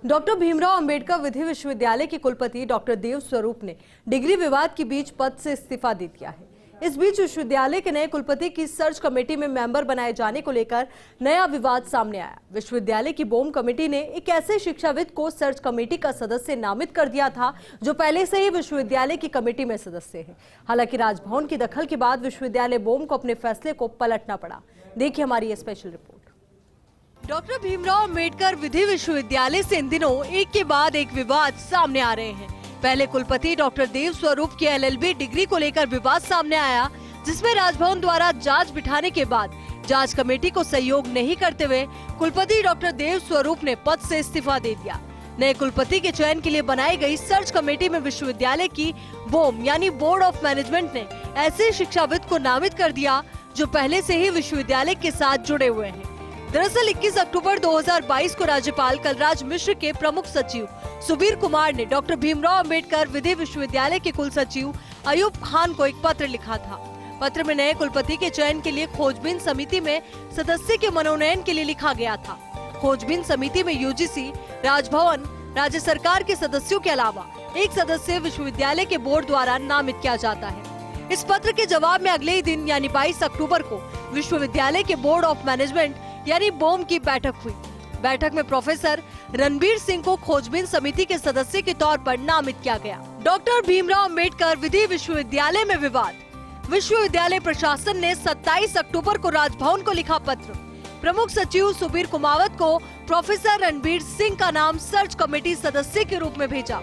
Doctor Bhimrao Ambedkar विधि विश्वविद्यालय के कुलपति डॉक्टर देव स्वरूप ने डिग्री विवाद के बीच पद से इस्तीफा दे दिया है। इस बीच विश्वविद्यालय के नए कुलपति की सर्च कमेटी में मेंबर बनाए जाने को लेकर नया विवाद सामने आया। विश्वविद्यालय की बोम कमेटी ने एक ऐसे शिक्षाविद को सर्च कमेटी का सदस्य नामित कर दिया था जो पहले से ही विश्वविद्यालय की कमेटी में सदस्य है। हालांकि राजभवन की दखल के बाद विश्वविद्यालय बोम को अपने फैसले को पलटना पड़ा। देखिए हमारी ये special report. Doctor Bhimrao Ambedkar विधि विश्वविद्यालय से इन दिनों एक के बाद एक विवाद सामने आ रहे हैं। पहले कुलपति डॉक्टर देव स्वरूप की एलएलबी डिग्री को लेकर विवाद सामने आया, जिसमें राजभवन द्वारा जांच बिठाने के बाद जांच कमेटी को सहयोग नहीं करते हुए कुलपति डॉक्टर देव स्वरूप ने पद से इस्तीफा दे दिया। नए कुलपति के चयन के लिए बनाई गई सर्च कमेटी में विश्वविद्यालय की बोम यानी बोर्ड ऑफ मैनेजमेंट ने ऐसे शिक्षाविद को नामित कर दिया जो पहले से ही विश्वविद्यालय के साथ जुड़े हुए हैं। दरअसल 21 अक्टूबर 2022 को राज्यपाल कलराज मिश्र के प्रमुख सचिव सुबीर कुमार ने डॉक्टर भीमराव अंबेडकर विधि विश्वविद्यालय के कुल सचिव अयूब खान को एक पत्र लिखा था। पत्र में नए कुलपति के चयन के लिए खोजबीन समिति में सदस्य के मनोनयन के लिए लिखा गया था। खोजबीन समिति में यूजीसी, राजभवन, राज्य सरकार के सदस्यों के अलावा एक सदस्य विश्वविद्यालय के बोर्ड द्वारा नामित किया जाता है। इस पत्र के जवाब में अगले ही दिन यानी 22 अक्टूबर को विश्वविद्यालय के बोर्ड ऑफ मैनेजमेंट यानी बोम की बैठक हुई। बैठक में प्रोफेसर रणबीर सिंह को खोजबीन समिति के सदस्य के तौर पर नामित किया गया। डॉक्टर भीमराव अंबेडकर विधि विश्वविद्यालय में विवाद। विश्वविद्यालय प्रशासन ने 27 अक्टूबर को राजभवन को लिखा पत्र। प्रमुख सचिव सुबीर कुमावत को प्रोफेसर रणबीर सिंह का नाम सर्च कमेटी सदस्य के रूप में भेजा।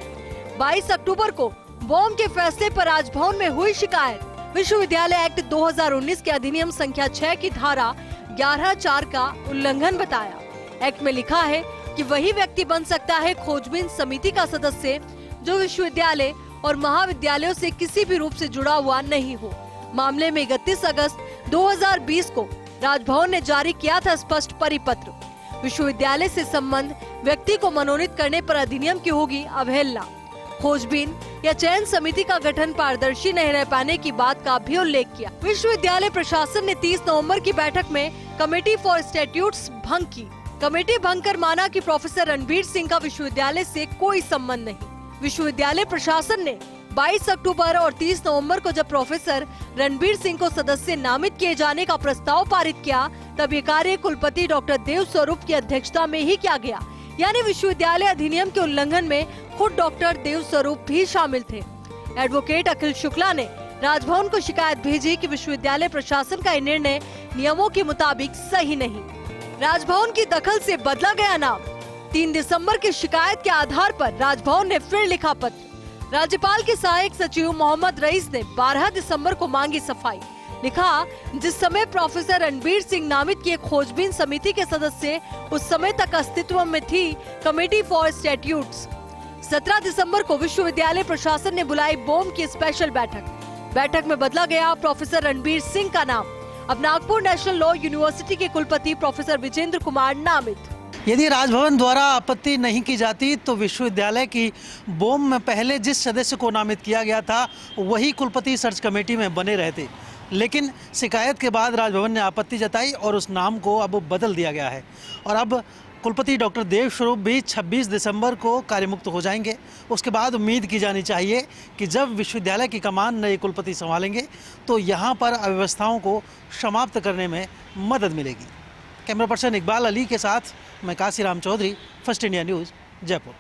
22 अक्टूबर को बोम के फैसले पर राजभवन में हुई शिकायत। विश्वविद्यालय एक्ट 2019 के अधिनियम संख्या 6 की धारा 11(4) का उल्लंघन बताया। एक्ट में लिखा है कि वही व्यक्ति बन सकता है खोजबीन समिति का सदस्य जो विश्वविद्यालय और महाविद्यालयों से किसी भी रूप से जुड़ा हुआ नहीं हो। मामले में 31 अगस्त 2020 को राजभवन ने जारी किया था स्पष्ट परिपत्र। विश्वविद्यालय से संबंध व्यक्ति को मनोनीत करने पर अधिनियम की होगी अवहेलना। खोजबीन या चयन समिति का गठन पारदर्शी नहीं रह पाने की बात का भी उल्लेख किया। विश्वविद्यालय प्रशासन ने 30 नवंबर की बैठक में कमेटी फॉर स्टैट्यूट्स भंग की। कमेटी भंग कर माना कि प्रोफेसर रणबीर सिंह का विश्वविद्यालय से कोई संबंध नहीं। विश्वविद्यालय प्रशासन ने 22 अक्टूबर और 30 नवंबर को जब प्रोफेसर रणबीर सिंह को सदस्य नामित किए जाने का प्रस्ताव पारित किया, तब ये कार्य कुलपति डॉक्टर देव स्वरूप की अध्यक्षता में ही किया गया। यानी विश्वविद्यालय अधिनियम के उल्लंघन में खुद डॉक्टर देव स्वरूप भी शामिल थे। एडवोकेट अखिल शुक्ला ने राजभवन को शिकायत भेजी कि विश्वविद्यालय प्रशासन का निर्णय नियमों के मुताबिक सही नहीं। राजभवन की दखल से बदला गया नाम। 3 दिसंबर की शिकायत के आधार पर राजभवन ने फिर लिखा पत्र। राज्यपाल के सहायक सचिव मोहम्मद रईस ने 12 दिसंबर को मांगी सफाई। लिखा, जिस समय प्रोफेसर रणबीर सिंह नामित किए खोजबीन समिति के सदस्य उस समय तक अस्तित्व में थी कमेटी फॉर स्टैट्यूट्स। 17 दिसंबर को विश्वविद्यालय प्रशासन ने बुलाई बोम की स्पेशल बैठक में बदला गया प्रोफेसर रणबीर सिंह का नाम। अब नागपुर नेशनल लॉ यूनिवर्सिटी के कुलपति प्रोफेसर विजेंद्र कुमार नामित। यदि राजभवन द्वारा आपत्ति नहीं की जाती तो विश्वविद्यालय की बोम में पहले जिस सदस्य को नामित किया गया था वही कुलपति सर्च कमेटी में बने रहते, लेकिन शिकायत के बाद राजभवन ने आपत्ति जताई और उस नाम को अब बदल दिया गया है। और अब कुलपति डॉक्टर देव स्वरूप भी 26 दिसंबर को कार्यमुक्त हो जाएंगे। उसके बाद उम्मीद की जानी चाहिए कि जब विश्वविद्यालय की कमान नए कुलपति संभालेंगे तो यहाँ पर अव्यवस्थाओं को समाप्त करने में मदद मिलेगी। कैमरा पर्सन इकबाल अली के साथ मैं Kashiram Chaudhary, first India news, Jaipur.